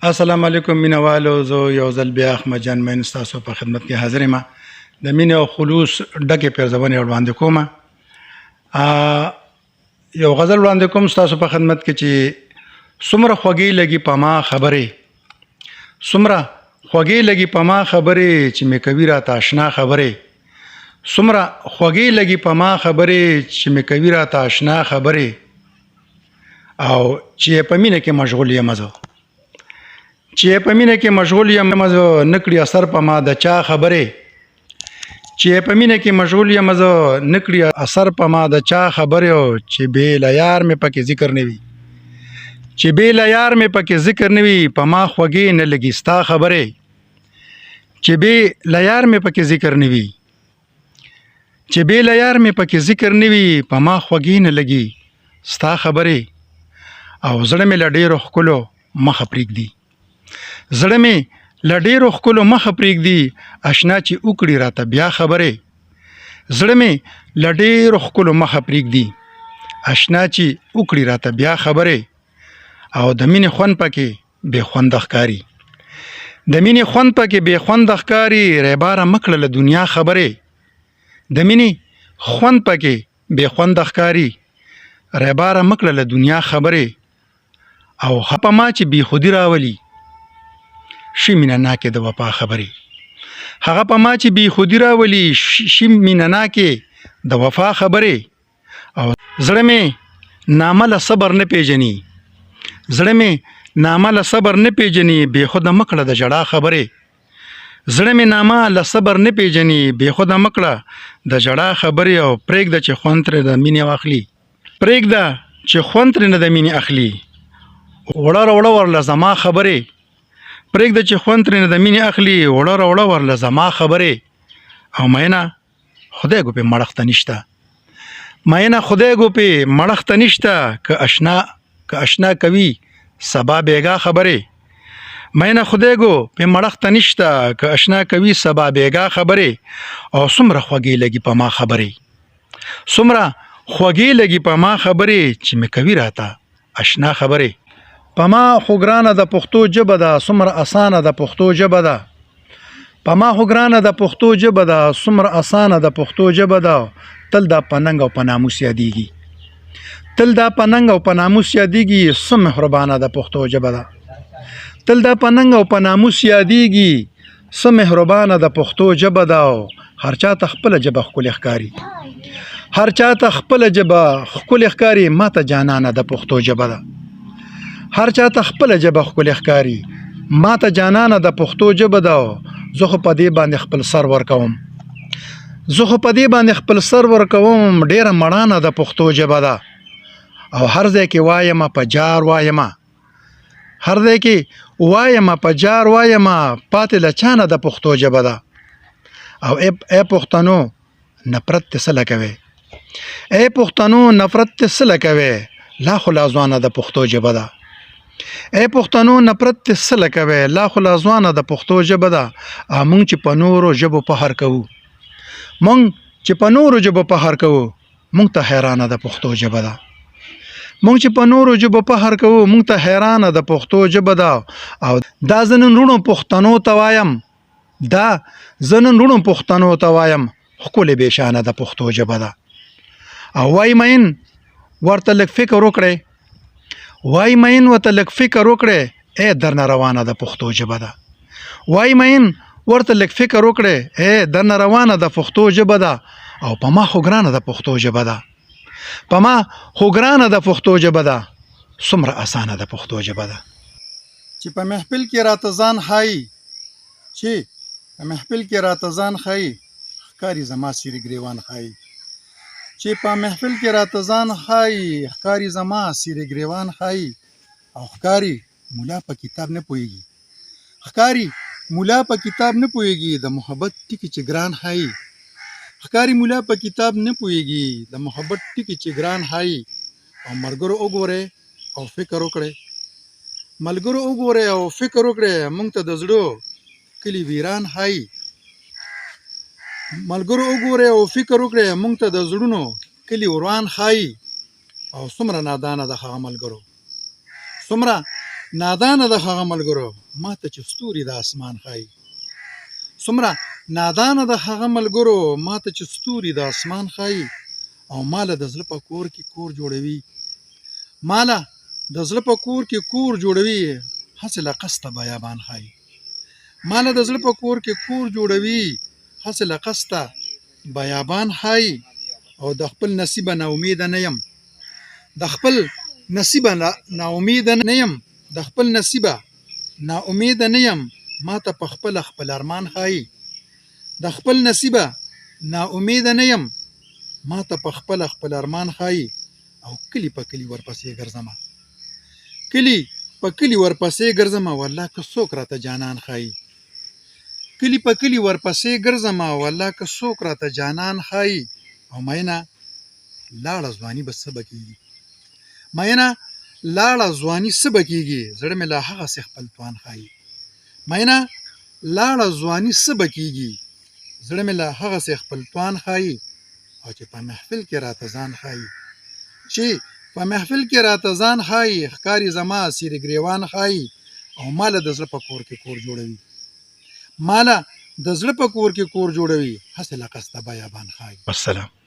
السلام علیکم مینوالو، زه یو ځل بیا احمد جان مین ستاسو په خدمت کې حاضر یم. د مینې او خلوص ډکې پیرزبانې وړاندې کوم. یو غزل وړاندې کوم ستاسو په خدمت کې چې څومره خوږې لګي په ما خبرې، څومره خوږې لګي په ما خبرې چې مې کوي راته اشنا خبرې، څومره خوږې لګي په ما خبرې چې مې کوي راته اشنا خبرې، او چې په مینه کې مشغول یم زه، چې په مینه کې مشغول یم زه، نکړي اثر په ما د چا خبرې، چې په مینه کې مشغول یم زه، نکړي اثر په ما د چا خبرې، چې بې له یار مې پکې ذکر نه وي، چې بې له یار مې پکې ذکر نه وي، په ما خوږې نه لګي ستا خبرې، چې بې له یار مې پکې ذکر نه وي، چې بې له یار مې پکې ذکر نه وي، په ما خوږې نه لګي ستا خبرې، او زړه مې له ډېرو ښکلو مخه پرېږدي، زړه مې له ډېرو ښکلو مخه پرېږدي، اشنا چې وکړي راته بیا خبرې، زړه مې له ډېرو ښکلو مخه پرېږدي، اشنا چې وکړي راته بیا خبرې، او د مینې خوند پکې بې خونده ښکاري، د مینې خوند پکې بې خونده ښکاري، ریباره مه کړه له دنیا خبرې، د مینې خوند پکې بې خونده ښکاري، ریباره مه کړه له دنیا خبرې، او په ما چې بې خودي راولي شي مینه ناکې د وفا خبرې، هغه په ما چې بې خودي راولي شي مینه ناکې د وفا خبرې، او زړه مې نامه له صبر نه پیژني، زړه مې نامه له صبر نه پیژني، بې خوده مه کړه د ژړا خبرې، زړه مې نامه له صبر نه پیژني، بې خوده مه کړه د ژړا خبرې، او پرېږده چې خوند ترې د مینې واخلي، پرېږده چې خوند ترې نه د مینې اخلي، وړه راوړه ورله زما خبرې، پرېږده چې خوند ترې نه د مینې اخلي، وړه راوړه ورله زما خبرې، او مینه خدای ګو پې مړښته نشته، مینه خدای ګو پې مړښته نشته، که اشنا کوي سبا بیګا خبرې، مینه خدای ګو پې مړښته نشته، که اشنا کوي سبا بیګا خبرې، او څومره خوږې لګي په ما خبرې، څومره خوږې لګي په ما خبرې چې مې کوي راته اشنا خبرې، په ما خو ګرانه د پښتو ژبه ده، څومره اسانه د پښتو ژبه ده، په ما خو ګرانه د پښتو ژبه ده، څومره اسانه د پښتو ژبه ده، تل دا په ننګ او په ناموس یادېږي، تل دا په ننګ او په ناموس یادېږي، څه مهربانه د پښتو ژبه ده، تل دا په ننګ او په ناموس یادېږي، څه مهربانه د پښتو ژبه ده، هر چا ته خپله ژبه ښکلې ښکاري، هر چا ته خپله ژبه ښکلې ښکاري، ما ته جانانه د پښتو ژبه ده، هر چا ته خپله ژبه ښکلې ښکاري، ما ته جانانه د پښتو ژبه ده، زه خو په دې باندې خپل سر ورکوم، زه خو په دې باندې خپل سر ورکوم، ډېره مړانه د پښتو ژبه ده، او هر ځای کې وایمه په جار وایمه، هر ځای کې وایمه په جار وایمه، پاتې له چا نه د پښتو ژبه ده، او ای پښتنو نفرت ته څه لکوې، ای پښتنو نفرت ته څه لکوې، لا خو لا ځوانه د پښتو ژبه ده، ای پښتنو نفرت ته څه لکوې، لا خو لا ځوانه د پښتو ژبه ده، او موږ چې په نورو ژبو فخر کوو، موږ چې په نورو ژبو فخر کوو، موږ ته حیرانه د پښتو ژبه ده، موږ چې په نورو ژبو فخر کوو، موږ ته حیرانه د پښتو ژبه ده، او دا زه نن وروڼو پښتنو ته وایم، دا زه نن وروڼو پښتنو ته وایم، ښکلې بېشانه د پښتو ژبه ده، او وای مین ورته لږ فکر وکړئ، وای مین ورته لږ فکر وکړئ، ای درنه روانه د پښتو ژبه ده، وای مین ورته لږ فکر وکړئ، ای درنه روانه د پښتو ژبه ده، او په ما خو ګرانه د پښتو ژبه ده، په ما خو ګرانه د پښتو ژبه ده، څومره اسانه د پښتو ژبه ده، چې په محفل کې راته ځان ښایي، چې په محفل کې راته ځان ښایي، ښکاري زما سیرې ګریوان ښایي، چې په محفل کې راته ځان ښایي، ښکاري زما سیرې ګریوان ښایي، او ښکاري مولا په کتاب نه پوهېږي، ښکاري مولا په کتاب نه پوهېږي، د محبت ټکي چې ګران ښایي، ښکاري مولا په کتاب نه پوهېږي، د محبت ټکي چې ګران ښایي، او ملګرو وګورئ او فکر وکړئ، ملګرو وګورئ او فکر وکړئ، موږ ته د زړه کلي ویران ښایي، ملګرو وګورئ او فکر وکړئ، موږ ته د زړونو کلي وران ښایي، او څومره نادانه د هغه ملګرو، څومره نادانه د هغه ملګرو ما ته چې ستوري د اسمان ښایي څومره نادانه د هغه ملګرو ما ته چې ستوري د اسمان ښایي او ماله د زړه په کور کې کور جوړوي ماله د زړه په کور کې کور جوړوي هسې له قسطه بیابان ښایي ماله د زړه په کور کې کور جوړوي هسې له قسطه بیابان ښایي او د خپل نصیبه نا امیده نه یم د خپل نصیبه نا امیده نه یم د خپل نصیبه نا امیده نه یم ما ته په خپله خپل ارمان ښایي د خپل نصیبه نا امیده نه یم ما ته په خپله خپل ارمان ښایي او کلی په کلی ورپسې ګرځمه کلی په کلی ورپسې ګرځمه والله که څوک راته جانان ښایي کلی په کلی ورپسې ګرځمه والله که څوک راته جانان ښایي او مینه لاړه ځواني به څه به کېږي مینه لاړه ځواني څه به کېږي زړه مې لا هغسې خپل توان ښایي مینه لاړه ځواني څه به کېږي زړه مې لا هغسې خپل توان ښایي او چې په محفل کې راته ځان ښایي چې په محفل کې راته ځان ښایي ښکاري زما سیرې ګریوان ښایي او ماله د زړه په کور کې کور جوړوي ماله د زړه په کور کې کور جوړوي هسې له قصده بیابان ښایي والسلام